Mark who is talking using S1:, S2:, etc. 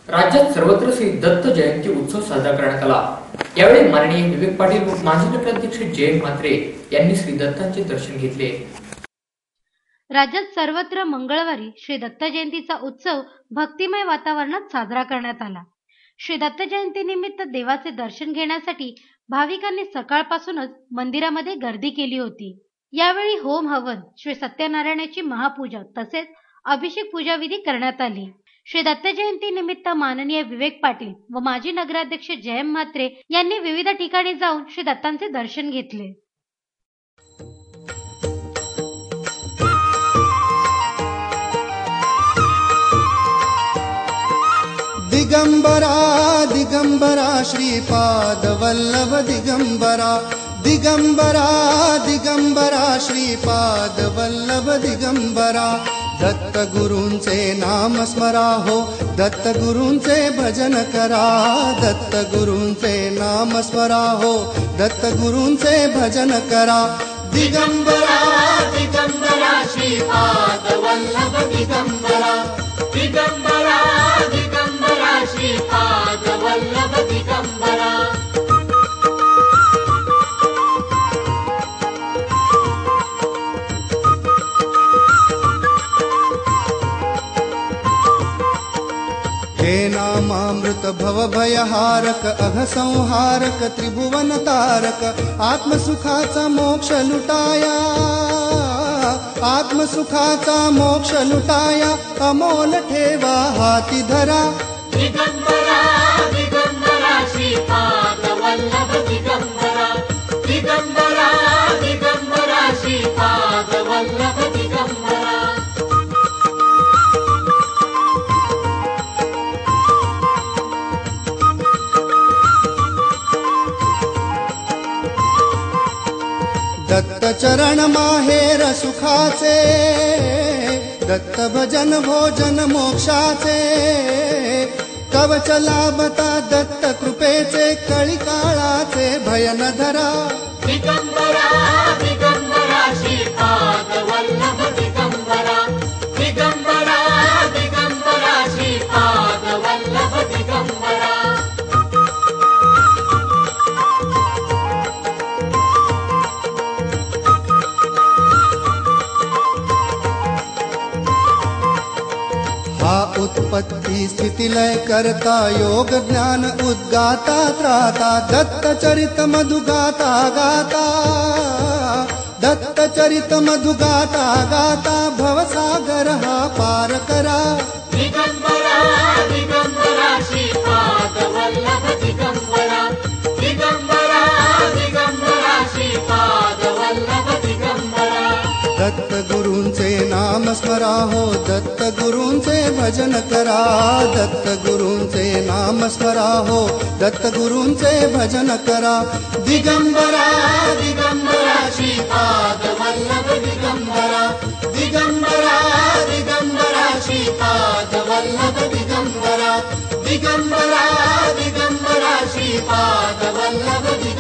S1: राज्यात सर्वत्र श्री दत्त जयंती उत्सव साजरा करण्यात आला। यावेळी माननीय विवेक पाटील व माजी नगराध्यक्ष जयंत म्हात्रे यांनी श्री दत्तांचे दर्शन घेतले।
S2: राज्यात सर्वत्र मंगळवारी श्री दत्त जयंतीचा उत्सव भक्तिमय वातावरणात साजरा करण्यात आला। श्री दत्त जयंतीनिमित्त देवाचे दर्शन घेण्यासाठी भाविकांनी सकाळपासूनच मंदिरामध्ये गर्दी केली होती। यावेळी होम हवन, श्री सत्यनारायणाची महापूजा तसेच अभिषेक पूजा विधी करण्यात आली। श्री दत्त जयंती निमित्त माननीय विवेक पाटील व माजी नगराध्यक्ष जयंत म्हात्रे यांनी विविध ठिकाणी जाऊन श्री दत्तांचे दर्शन घेतले।
S3: दिगंबरा दिगंबरा श्रीपाद वल्लभ दिगंबरा, दिगंबरा दिगंबरा श्रीपाद वल्लभ दिगंबरा। दत्त गुरूंचे नाम स्मरा हो, दत्त गुरूंचे भजन करा, दत्त गुरूंचे नाम स्मरा हो, दत्त गुरूंचे भजन करा। दिगंबरा दिगंबरा श्रीपाद वल्लभ दिगंबरा, दिगंबरा दिगंबरा श्रीपाद वल्लभ दिगंबरा। हे नामामृत भव भयहारक, अघ संहारक, त्रिभुवन तारक, आत्मसुखाचा मोक्ष लुटाया, आत्मसुखाचा मोक्ष लुटाया, अमोल ठेवा हाती धरा। दिगंबरा दिगंबरा श्रीपाद वल्लभ दिगंबरा, दिगंबरा दिगंबरा श्रीपाद वल्लभ दिगंबरा। दत्त चरण माहेर सुखाचे, दत्त भजन भोजन मोक्षाचे, कवच लाभता दत्त कृपेचे, कळी काळाचे भय न धरा। दिगंबरा दिगंबरा श्रीपाद वल्लभ दिगंबरा, दिगंबरा दिगंबरा श्रीपाद वल्लभ दिगंबरा। हा उत्पत्ती स्थिती लय करता, योग ज्ञान उद्गाता त्राता, दत्त चरित मधु गाता गाता, दत्त चरित मधु गाता गाता, भवसागर हा पार करा। दिगंबरा दिगंबरा श्रीपाद वल्लभ दिगंबरा, दिगंबरा दिगंबरा श्रीपाद वल्लभ दिगंबरा। दत्त गुरूंचे नाम स्मरा हो, दत्त गुरूंचे भजन करा, दत्त गुरूंचे नाम स्मरा हो, दत्त गुरूंचे भजन करा। दिगंबरा दिगंबरा श्रीपाद वल्लभ दिगंबरा, दिगंबरा दिगंबरा श्रीपाद वल्लभ दिगंबरा, दिगंबरा दिगंबरा श्रीपाद वल्लभ दिगंबरा।